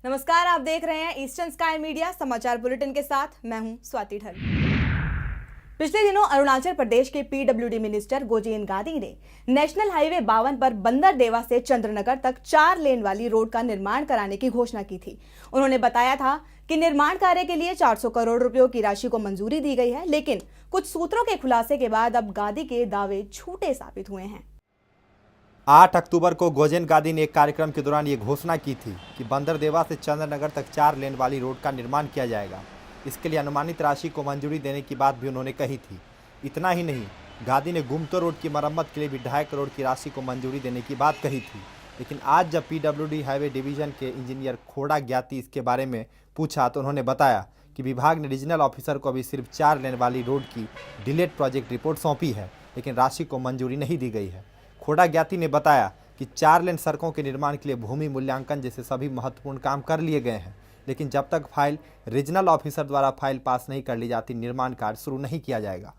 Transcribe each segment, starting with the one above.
नमस्कार, आप देख रहे हैं ईस्टर्न स्काई मीडिया समाचार बुलेटिन के साथ मैं हूं स्वाति ढल। पिछले दिनों अरुणाचल प्रदेश के पीडब्ल्यूडी मिनिस्टर गोजेन गादी ने नेशनल हाईवे 52 पर बंदरदेवा से चंद्रनगर तक 4 लेन वाली रोड का निर्माण कराने की घोषणा की थी। उन्होंने बताया था कि निर्माण कार्य के लिए 400 करोड़ रुपयों की राशि को मंजूरी दी गई है, लेकिन कुछ सूत्रों के खुलासे के बाद अब गादी के दावे झूठे साबित हुए हैं। 8 अक्टूबर को गोजेन गादी ने एक कार्यक्रम के दौरान ये घोषणा की थी कि बंदरदेवा से चंद्रनगर तक 4 लेन वाली रोड का निर्माण किया जाएगा। इसके लिए अनुमानित राशि को मंजूरी देने की बात भी उन्होंने कही थी। इतना ही नहीं, गादी ने गुमतो रोड की मरम्मत के लिए भी 2.5 करोड़ की राशि को मंजूरी देने की बात कही थी। लेकिन आज जब पीडब्ल्यूडी हाईवे डिवीजन के इंजीनियर खोड़ा ज्ञाति इसके बारे में पूछा तो उन्होंने बताया कि विभाग ने रीजनल ऑफिसर को अभी सिर्फ 4 लेन वाली रोड की डिलेड प्रोजेक्ट रिपोर्ट सौंपी है, लेकिन राशि को मंजूरी नहीं दी गई है। खोड़ा ज्ञाति ने बताया कि 4 लेन सड़कों के निर्माण के लिए भूमि मूल्यांकन जैसे सभी महत्वपूर्ण काम कर लिए गए हैं, लेकिन जब तक फाइल रीजनल ऑफिसर द्वारा फाइल पास नहीं कर ली जाती, निर्माण कार्य शुरू नहीं किया जाएगा।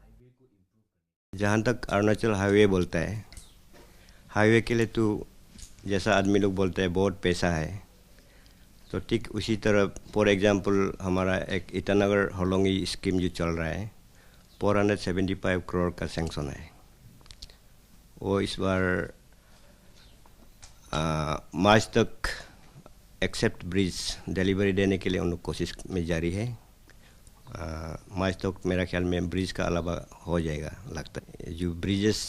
जहाँ तक अरुणाचल हाईवे बोलता है, हाईवे के लिए तो जैसा आदमी लोग बोलते हैं बहुत पैसा है, तो ठीक उसी तरह फॉर एग्जांपल हमारा एक ईटानगर होलोंगी स्कीम जो चल रहा है 475 करोड़ का सैंक्शन है। वो इस बार मार्च तक एक्सेप्ट ब्रिज डिलीवरी देने के लिए उन लोग कोशिश में जारी है। मार्च तक मेरा ख्याल में ब्रिज का अलावा हो जाएगा लगता है। जो ब्रिजेस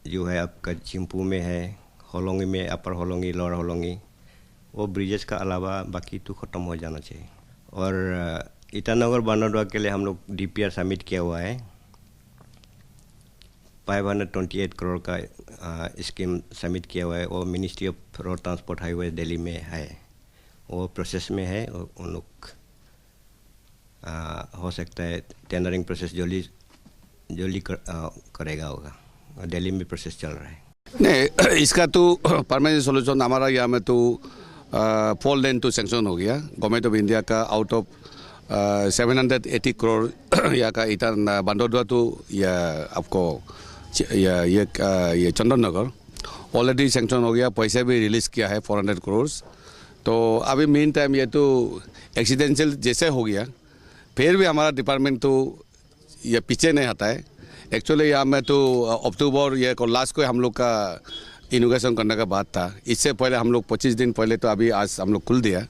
जो है आपका चिंपू में है, होलोंगी में, अपर होलोंगी, लोअर होलोंगी, वो ब्रिजेस का अलावा बाकी तो ख़त्म हो जाना चाहिए। और ईटानगर बंदरदेवा के लिए हम लोग DPR सबमिट किया हुआ है। 528 करोड़ का स्कीम सबमिट किया हुआ है। वो ministry of road transport highway Delhi में है, वो प्रोसेस में है। उन लोग हो सकता है टेंडरिंग प्रोसेस जल्दी करेगा होगा। दिल्ली में प्रोसेस चल रहा है। नहीं, इसका तो परमानेंट सोल्यूशन हमारा यहाँ में तो 4 लेन तो सेंक्शन हो गया। गवर्नमेंट ऑफ इंडिया का आउट ऑफ 780 करोड़ यहाँ का बंदरदेवा तो आपको ये चंद्रनगर ऑलरेडी सेंक्शन हो गया। पैसा भी रिलीज़ किया है 400 करोड़। तो अभी मेन टाइम ये तो एक्सीडेंशियल जैसे हो गया, फिर भी हमारा डिपार्टमेंट तो ये पीछे नहीं हटा है। एक्चुअली यहाँ में तो अक्टूबर ये को लास्ट को हम लोग का इनोग्रेशन करने का बात था। इससे पहले हम लोग 25 दिन पहले तो अभी आज हम लोग खुल दिया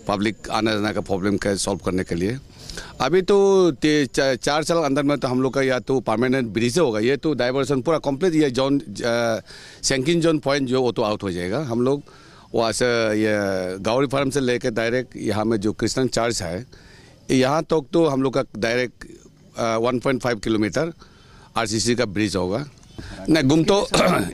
पब्लिक आने जाने का प्रॉब्लम का सॉल्व करने के लिए। अभी तो 4 साल अंदर में तो हम लोग का या तो परमानेंट ब्रिज होगा, ये तो डाइवर्सन पूरा कंप्लीट ये जोन सेंकिंग जोन पॉइंट जो वो तो आउट हो जाएगा। हम लोग वहाँ से ये गावरी फार्म से लेकर डायरेक्ट यहाँ में जो कृष्णन चर्च है यहाँ तक तो हम लोग का डायरेक्ट 1.5 किलोमीटर RCC का ब्रिज होगा। नहीं गुमतो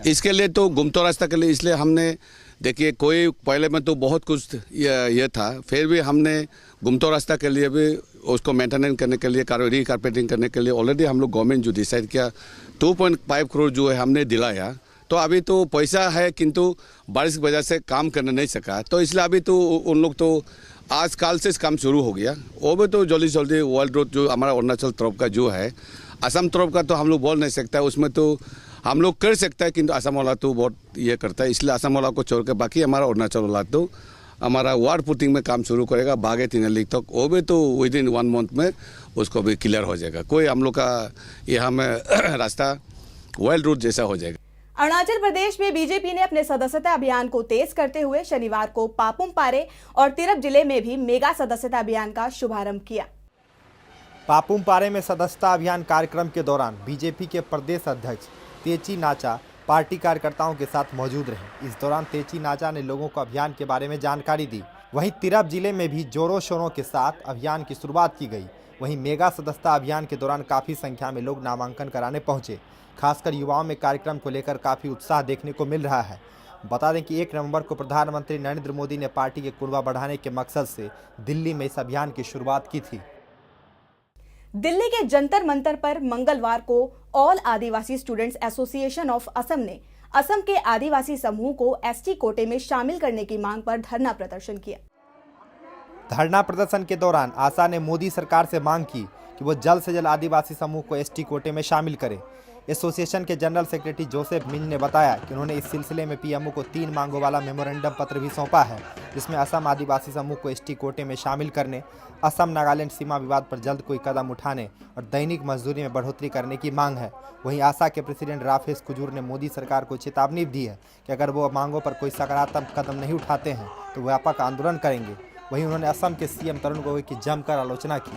इसके लिए तो गुमतो रास्ता के लिए इसलिए हमने देखिए कोई पहले में तो बहुत कुछ ये था, फिर भी हमने गुमतो रास्ता के लिए भी उसको मेंटेनेंस करने के लिए रीकारपेटिंग करने के लिए ऑलरेडी हम लोग गवर्नमेंट जो डिसाइड किया 2.5 करोड़ जो है हमने दिलाया। तो अभी तो पैसा है किंतु बारिश की वजह से काम करने नहीं सका, तो इसलिए अभी तो उन लोग तो आज कल से काम शुरू हो गया। वो भी तो जल्दी वर्ल्ड रोड जो हमारा अरुणाचल तरफ का जो है, असम तरफ का तो हम लोग बोल नहीं सकता, उसमें तो हम लोग कर सकता है किंतु असम वाला तो बहुत ये करता है। इसलिए असम वाला को छोड़ के बाकी हमारा अरुणाचल वाला तो हमारा वार्ड पुटिंग में काम शुरू करेगा बागे 3 लीग तक। वो भी तो विद इन 1 मंथ में उसको भी क्लियर हो जाएगा। कोई हम लोग का यहाँ में रास्ता वर्ल्ड रोड जैसा हो जाएगा। अरुणाचल प्रदेश में बीजेपी ने अपने सदस्यता अभियान को तेज करते हुए शनिवार को पापुम पारे और तिरप जिले में भी मेगा सदस्यता अभियान का शुभारंभ किया। पापुम पारे में सदस्यता अभियान कार्यक्रम के दौरान बीजेपी के प्रदेश अध्यक्ष तेची नाचा पार्टी कार्यकर्ताओं के साथ मौजूद रहे। इस दौरान तेची नाचा ने लोगों को अभियान के बारे में जानकारी दी। वहीं तिरप जिले में भी जोरों शोरों के साथ अभियान की शुरुआत की गई। वहीं मेगा सदस्यता अभियान के दौरान काफ़ी संख्या में लोग नामांकन कराने पहुंचे। खासकर युवाओं में कार्यक्रम को लेकर काफ़ी उत्साह देखने को मिल रहा है। बता दें कि 1 नवंबर को प्रधानमंत्री नरेंद्र मोदी ने पार्टी के कुर्बा बढ़ाने के मकसद से दिल्ली में इस अभियान की शुरुआत की थी। दिल्ली के जंतर मंतर पर मंगलवार को all Adivasi students association of Assam ने असम के आदिवासी समूह को ST कोटे में शामिल करने की मांग पर धरना प्रदर्शन किया। धरना प्रदर्शन के दौरान आशा ने मोदी सरकार से मांग की कि वो जल्द से जल्द आदिवासी समूह को ST कोटे में शामिल करे। एसोसिएशन के जनरल सेक्रेटरी जोसेफ मिंज ने बताया कि उन्होंने इस सिलसिले में पीएमओ को 3 मांगों वाला मेमोरेंडम पत्र भी सौंपा है, जिसमें असम आदिवासी समूह को एसटी कोटे में शामिल करने, असम नागालैंड सीमा विवाद पर जल्द कोई कदम उठाने और दैनिक मजदूरी में बढ़ोतरी करने की मांग है। वहीं आशा के प्रेसिडेंट राफेज कुजूर ने मोदी सरकार को चेतावनी दी है कि अगर वो मांगों पर कोई सकारात्मक कदम नहीं उठाते हैं तो व्यापक आंदोलन करेंगे। वहीं उन्होंने असम के सीएम तरुण गोगोई की जमकर आलोचना की।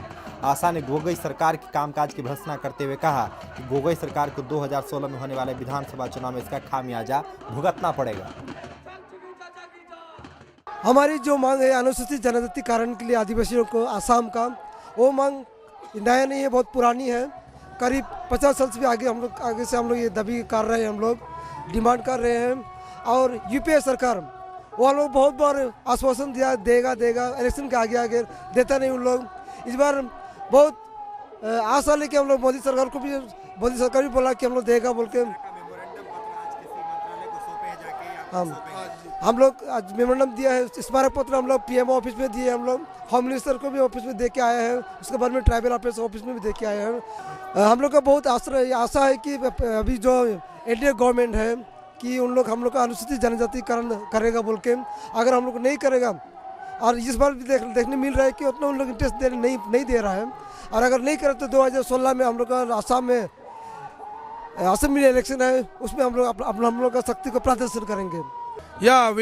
आशा ने गोगोई सरकार के कामकाज की भर्त्सना करते हुए कहा कि गोगोई सरकार को 2016 में होने वाले विधानसभा चुनाव में इसका खामियाजा भुगतना पड़ेगा। हमारी जो मांग है अनुसूचित जनजाति कारण के लिए आदिवासियों को आसाम का, वो मांग नया नहीं है, बहुत पुरानी है। करीब 50 साल से भी आगे से हम लोग ये दावी कर रहे हैं, हम लोग डिमांड कर रहे हैं। और यूपीए सरकार वो लोग बहुत बार आश्वासन देगा इलेक्शन के आगे देता नहीं उन लोग। इस बार बहुत आशा लेके हम लोग मोदी सरकार भी बोला कि हम लोग देगा बोल के। हम लोग आज मेमोरेंडम दिया है, स्मारक पत्र हम लोग पीएमओ ऑफिस में दिए, हम लोग होम मिनिस्टर को भी ऑफिस में दे के आए हैं, उसके बाद में ट्राइबल अफेयर्स ऑफिस में भी दे के आए हैं। हम लोग का बहुत आशा है कि अभी जो एनडीए गवर्नमेंट है कि उन लोग हम लोग का अनुसूचित जनजातिकरण करेगा बोल के। अगर हम लोग नहीं करेगा, और इस बार भी देखने मिल रहा है कि उतना उन लोग इंटरेस्ट नहीं दे रहा है, और अगर नहीं करे तो 2016 में हम लोग का आसाम में असेंबली इलेक्शन है, उसमें हम लोग का शक्ति को प्रदर्शन करेंगे। Yeah,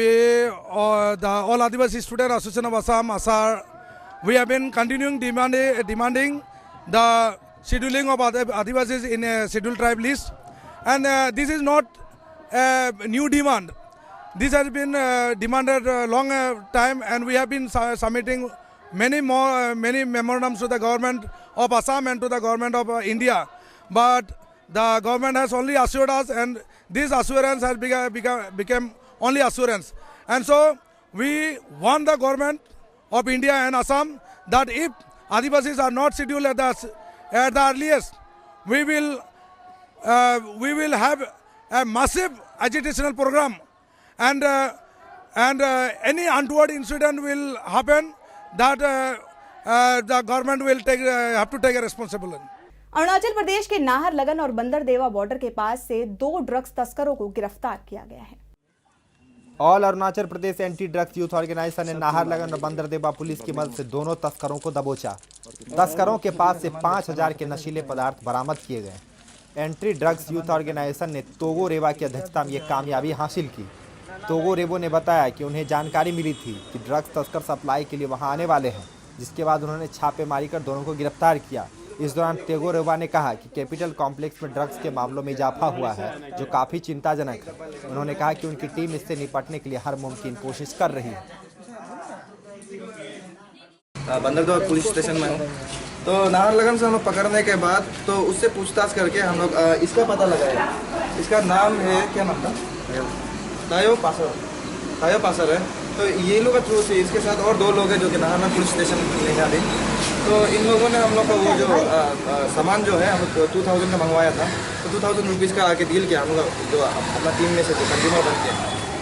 all Adivasi Student Association of Assam, ASAR, we have been continuing demanding the scheduling of Adivasis in a scheduled tribe list, and this is not a new demand. This has been demanded a long time, and we have been submitting many memorandums to the government of Assam and to the government of India, but the government has only assured us, and this assurance has become only assurance. And so we want the government of India and Assam that if Adivasis are not scheduled at the earliest, we will have a massive agitational program, and any untoward incident will happen that the government will have to take a responsibility. Arunachal Pradesh के नाहरलगन और Banderdewa border के पास से 2 drugs तस्करों को गिरफ्तार किया गया है। All Arunachal Pradesh anti drugs youth organisation ने नाहरलगन और बंदरदेवा पुलिस की मदद से दोनों तस्करों को दबोचा। तस्करों के पास से 5000 के नशीले पदार्थ बरामद किए गए। एंटी ड्रग्स यूथ ऑर्गेनाइजेशन ने तोगो रेवा की अध्यक्षता में यह कामयाबी हासिल की। तोगो रेबो ने बताया कि उन्हें जानकारी मिली थी कि ड्रग्स तस्कर सप्लाई के लिए वहां आने वाले हैं, जिसके बाद उन्होंने छापेमारी कर दोनों को गिरफ्तार किया। इस दौरान तेगो रेवा ने कहा कि कैपिटल कॉम्प्लेक्स में ड्रग्स के मामलों में इजाफा हुआ है, जो काफ़ी चिंताजनक है। उन्होंने कहा कि उनकी टीम इससे निपटने के लिए हर मुमकिन कोशिश कर रही है। बंदरदेवा पुलिस स्टेशन में हूँ, तो नाहरलगन से हम लोग पकड़ने के बाद तो उससे पूछताछ करके हम लोग इसका पता लगाया। इसका नाम है, क्या नाम था? तायो पासर है। तो ये लोग का थ्रू से इसके साथ और 2 लोग हैं जो कि नाहरलगन पुलिस स्टेशन ले जा रहे। तो इन लोगों ने हम लोग का वो जो सामान जो है हम लोग 2000 का मंगवाया था, तो 2000 रुपीज़ का आके डील किया हम लोग जो अपना टीम में से जो कंज्यूमर बन के।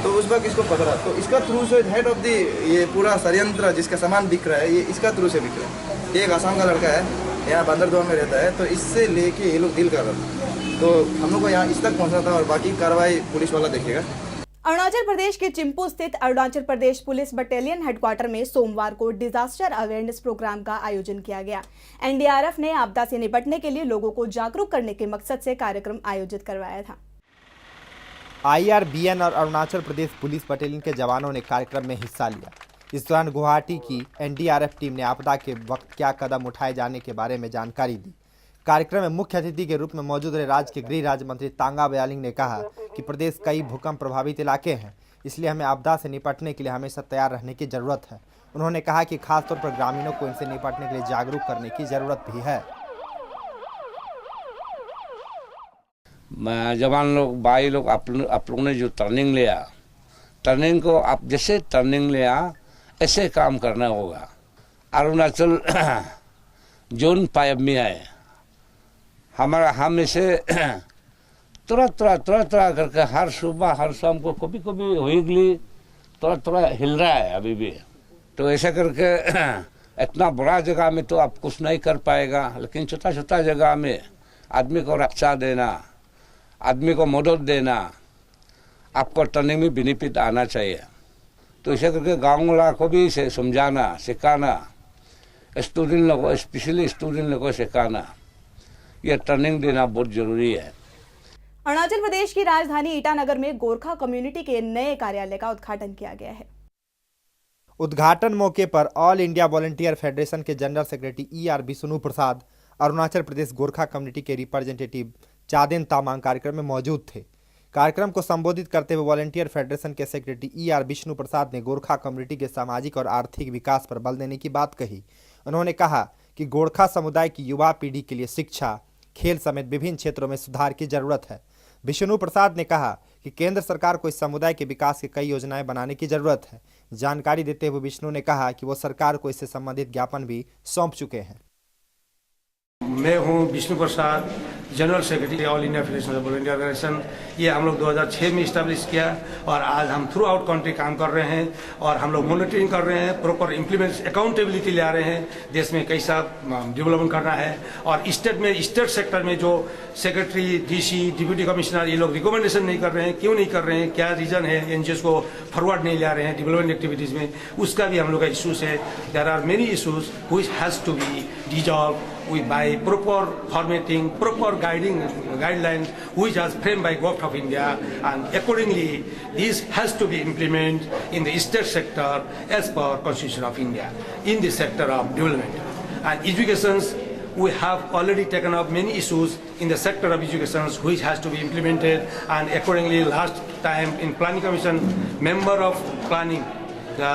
तो उस वक्त इसको पकड़ा, तो इसका थ्रू से हेड ऑफ दी ये पूरा षड्यंत्र जिसका सामान बिक रहा है, ये इसका थ्रू से बिक रहा है। ये एक आसाम का लड़का है, यहाँ बंदरदेवा में रहता है, तो इससे लेके ये लोग डील कर रहा था। तो हम लोग को यहाँ इस तक पहुँचना था और बाकी कार्रवाई पुलिस वाला देखेगा। अरुणाचल प्रदेश के चिंपू स्थित Arunachal Pradesh police battalion headquarter में सोमवार को डिजास्टर अवेयरनेस प्रोग्राम का आयोजन किया गया। एनडीआरएफ ने आपदा से निपटने के लिए लोगों को जागरूक करने के मकसद से कार्यक्रम आयोजित करवाया था। IRBN और अरुणाचल प्रदेश पुलिस बटालियन के जवानों ने कार्यक्रम में हिस्सा लिया। इस दौरान गुवाहाटी की एनडीआरएफ टीम ने आपदा के वक्त क्या कदम उठाए जाने के बारे में जानकारी दी। कार्यक्रम में मुख्य अतिथि के रूप में मौजूद रहे राज्य के गृह राज्य मंत्री तांगा ब्यालिंग ने कहा कि प्रदेश कई भूकंप प्रभावित इलाके हैं, इसलिए हमें आपदा से निपटने के लिए हमेशा तैयार रहने की जरूरत है। उन्होंने कहा कि खासतौर पर ग्रामीणों को इनसे निपटने के लिए जागरूक करने की जरूरत भी है। जवान लोग भाई लोग आप लोगों ने जो टर्निंग लिया, टर्निंग को आप जैसे टर्निंग लिया ऐसे काम करना होगा। अरुणाचल जोन 5 में आए, हम इसे थोड़ा करके हर सुबह हर शाम को कभी हुई थोड़ा हिल रहा है अभी भी। तो ऐसा करके इतना बड़ा जगह में तो आप कुछ नहीं कर पाएगा, लेकिन छोटा जगह में आदमी को रक्षा देना, आदमी को मदद देना, आपको टर्निंग में बेनिफिट आना चाहिए। तो इसे करके गाँव वाला को भी समझाना, सिखाना, स्टूडेंट लोगों को, स्पेशली स्टूडेंट लोगों को सिखाना, ये टर्निंग देना बहुत जरूरी है। अरुणाचल प्रदेश की राजधानी ईटानगर में गोरखा कम्युनिटी के नए कार्यालय का उद्घाटन किया गया है। उद्घाटन मौके पर ऑल इंडिया वॉलंटियर फेडरेशन के जनरल सेक्रेटरी ER विष्णु प्रसाद, अरुणाचल प्रदेश गोरखा कम्युनिटी के रिप्रेजेंटेटिव चादेन तामांग कार्यक्रम में मौजूद थे। कार्यक्रम को संबोधित करते हुए वॉलंटियर फेडरेशन के सेक्रेटरी ER विष्णु प्रसाद ने गोरखा कम्युनिटी के सामाजिक और आर्थिक विकास पर बल देने की बात कही। उन्होंने कहा कि गोरखा समुदाय की युवा पीढ़ी के लिए शिक्षा, खेल समेत विभिन्न क्षेत्रों में सुधार की जरूरत है। विष्णु प्रसाद ने कहा कि केंद्र सरकार को इस समुदाय के विकास की कई योजनाएं बनाने की जरूरत है। जानकारी देते हुए विष्णु ने कहा कि वो सरकार को इससे संबंधित ज्ञापन भी सौंप चुके हैं। मैं हूं Vishnu Prasad, general secretary all India federation of volunteer organisation. ये हम लोग 2006 में इस्टेब्लिश किया और आज हम थ्रू आउट कंट्री काम कर रहे हैं और हम लोग मॉनिटरिंग कर रहे हैं, प्रॉपर इम्प्लीमेंट अकाउंटेबिलिटी ले आ रहे हैं, देश में कैसा डेवलपमेंट करना है। और स्टेट सेक्टर में जो सेक्रेटरी, DC, डिप्यूटी कमिश्नर ये लोग रिकमेंडेशन नहीं कर रहे हैं, क्यों नहीं कर रहे हैं, क्या रीजन है, NGOs को फॉरवर्ड नहीं ला रहे हैं डेवलपमेंट एक्टिविटीज़ में, उसका भी हम लोग का इशूज़ है। There are many issues which has to be dissolve by proper formatting, proper guidelines which are framed by Government of India, and accordingly this has to be implemented in the state sector as per Constitution of India in the sector of development. And educations, we have already taken up many issues in the sector of education which has to be implemented, and accordingly last time in Planning Commission, member of planning, the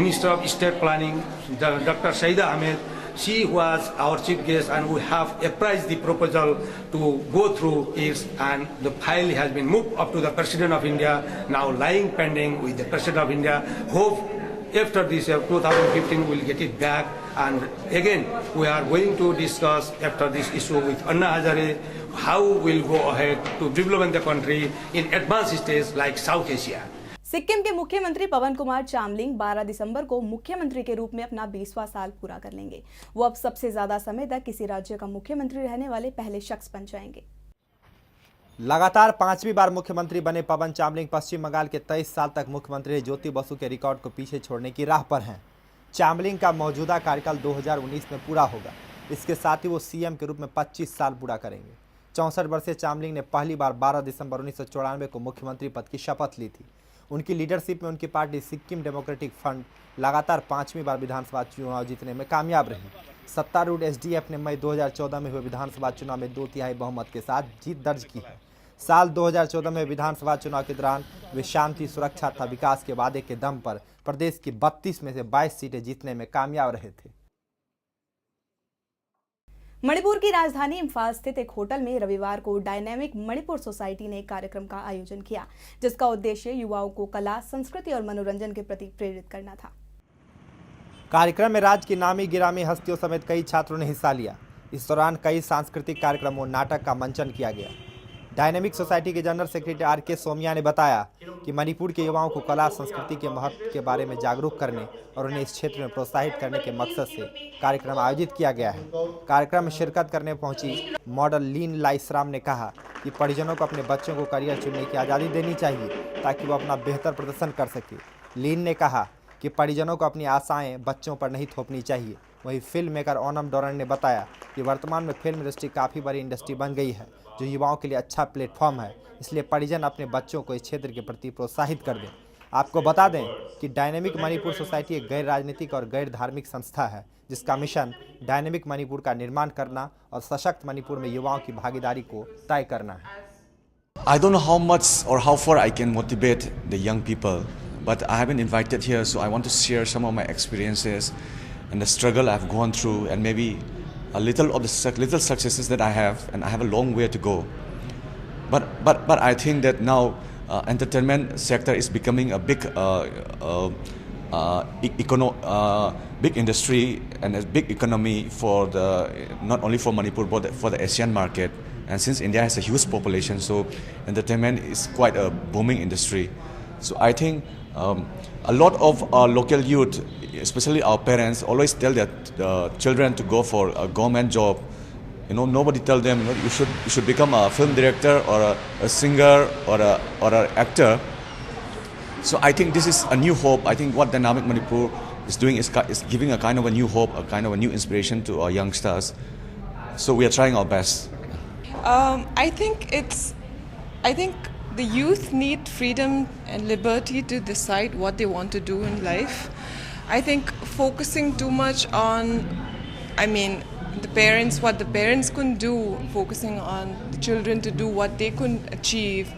Minister of State Planning, Dr. Saida Ahmed, she was our chief guest, and we have apprised the proposal to go through it, and the file has been moved up to the President of India, now lying pending with the President of India. Hope after this year 2015 we'll get it back, and again we are going to discuss after this issue with Anna Hazare how we'll go ahead to develop the country in advanced states like South Asia. Sikkim के मुख्यमंत्री पवन कुमार चामलिंग 12 दिसंबर को मुख्यमंत्री के रूप में अपना 20वां साल पूरा कर लेंगे। वो अब सबसे ज्यादा समय तक किसी राज्य का मुख्यमंत्री रहने वाले पहले शख्स बन जाएंगे। लगातार 5वीं बार मुख्यमंत्री बने पवन चामलिंग पश्चिम बंगाल के 23 साल तक मुख्यमंत्री ज्योति बसु के रिकॉर्ड को पीछे छोड़ने की राह पर हैं। चामलिंग का मौजूदा कार्यकाल 2019 में पूरा होगा। इसके साथ ही वो CM के रूप में 25 साल पूरा करेंगे। 64 वर्षीय चामलिंग ने पहली बार 12 दिसंबर 1994 को मुख्यमंत्री पद की शपथ ली थी। उनकी लीडरशिप में उनकी पार्टी सिक्किम डेमोक्रेटिक फ्रंट लगातार 5वीं बार विधानसभा चुनाव जीतने में कामयाब रही। सत्तारूढ़ SDF ने मई 2014 में हुए विधानसभा चुनाव में 2/3 बहुमत के साथ जीत दर्ज की है। साल 2014 में विधानसभा चुनाव के दौरान वे शांति, सुरक्षा तथा विकास के वादे के दम पर प्रदेश की 32 में से 22 सीटें जीतने में कामयाब रहे थे। मणिपुर की राजधानी इम्फाल स्थित एक होटल में रविवार को डायनेमिक मणिपुर सोसाइटी ने एक कार्यक्रम का आयोजन किया, जिसका उद्देश्य युवाओं को कला, संस्कृति और मनोरंजन के प्रति प्रेरित करना था। कार्यक्रम में राज्य की नामी गिरामी हस्तियों समेत कई छात्रों ने हिस्सा लिया। इस दौरान कई सांस्कृतिक कार्यक्रमों, नाटक का मंचन किया गया। डायनेमिक सोसाइटी के जनरल सेक्रेटरी RK सोमिया ने बताया कि मणिपुर के युवाओं को कला, संस्कृति के महत्व के बारे में जागरूक करने और उन्हें इस क्षेत्र में प्रोत्साहित करने के मकसद से कार्यक्रम आयोजित किया गया है। कार्यक्रम में शिरकत करने पहुंची मॉडल लीन लाइसराम ने कहा कि परिजनों को अपने बच्चों को करियर चुनने की आज़ादी देनी चाहिए ताकि वो अपना बेहतर प्रदर्शन कर सके। लीन ने कहा कि परिजनों को अपनी आशाएं बच्चों पर नहीं थोपनी चाहिए। वहीं फिल्म मेकर ओनम डोरन ने बताया कि वर्तमान में फिल्म इंडस्ट्री काफ़ी बड़ी इंडस्ट्री बन गई है, जो युवाओं के लिए अच्छा प्लेटफॉर्म है। इसलिए परिजन अपने बच्चों को इस क्षेत्र के प्रति प्रोत्साहित कर दें। आपको बता दें कि डायनेमिक मणिपुर सोसाइटी एक गैर राजनीतिक और गैर धार्मिक संस्था है, जिसका मिशन डायनेमिक मणिपुर का निर्माण करना और सशक्त मणिपुर में युवाओं की भागीदारी को तय करना है। I don't know how much or how far I can motivate the young people, but I have been invited here, so I want to share some of my experiences and the struggle I've gone through, and maybe a little of the little successes that I have, and I have a long way to go. But I think that now entertainment sector is becoming a big big industry and a big economy for the not only for Manipur but for the Asian market. And since India has a huge population, so entertainment is quite a booming industry. So I think a lot of our local youth, especially our parents, always tell their children to go for a government job Nobody tell them you should become a film director or a singer or an actor. So I think this is a new hope. I think what Dynamic Manipur is doing is giving a kind of a new hope, a kind of a new inspiration to our youngsters. So we are trying our best. I think the youth need freedom and liberty to decide what they want to do in life. I think focusing too much on, what the parents couldn't do, focusing on the children to do what they couldn't achieve,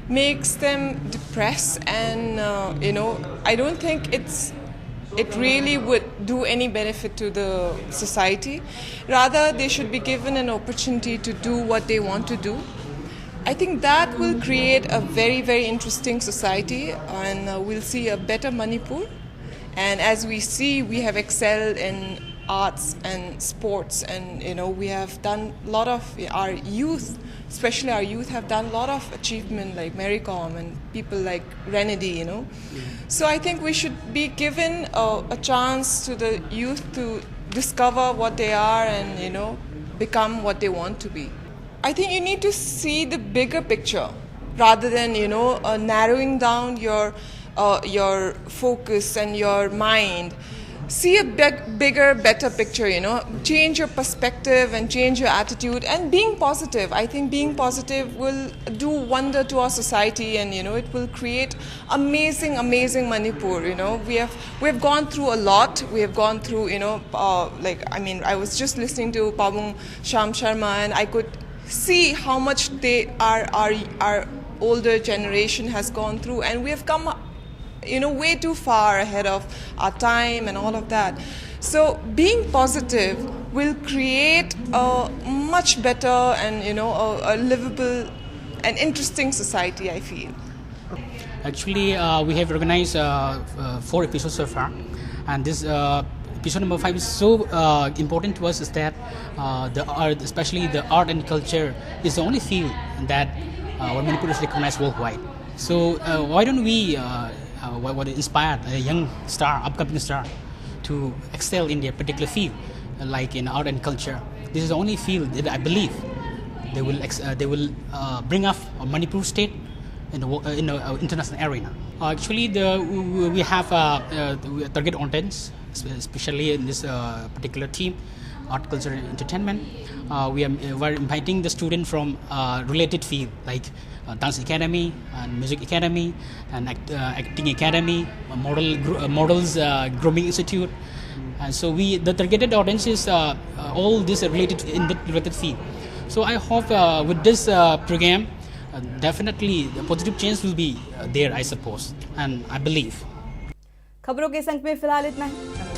makes them depressed, and I don't think it really would do any benefit to the society. Rather, they should be given an opportunity to do what they want to do. I think that will create a very, very interesting society, and we'll see a better Manipur. And as we see, we have excelled in arts and sports, and we have done a lot of our youth, especially our youth, have done a lot of achievement, like Mary Kom and people like Renedy, So I think we should be given a chance to the youth to discover what they are and become what they want to be. I think you need to see the bigger picture rather than narrowing down your focus and your mind. See a bigger, better picture, change your perspective and change your attitude, and being positive. I think being positive will do wonder to our society, and it will create amazing Manipur. We have gone through a lot. We have gone through I was just listening to Pabung Sham Sharma, and I could see how much our older generation has gone through, and we have come way too far ahead of our time and all of that. So being positive will create a much better and a livable and interesting society, I feel. Actually, we have organized 4 episodes so far, and this episode number 5 is so important to us, is that the art, especially the art and culture, is the only field that Manipur is recognized worldwide. So why don't we what inspired a young star, upcoming star, to excel in their particular field, like in art and culture? This is the only field that I believe they will bring up a Manipur state in the international arena. Actually, we have target audience, especially in this particular team, art, culture, and entertainment. We are inviting the students from related field like dance academy and music academy and acting academy, models grooming institute. And so the targeted audience is all this related in the related field. So I hope with this program, definitely the positive change will be there, I suppose, and I believe. खबरों के संग में फिलहाल इतना ही।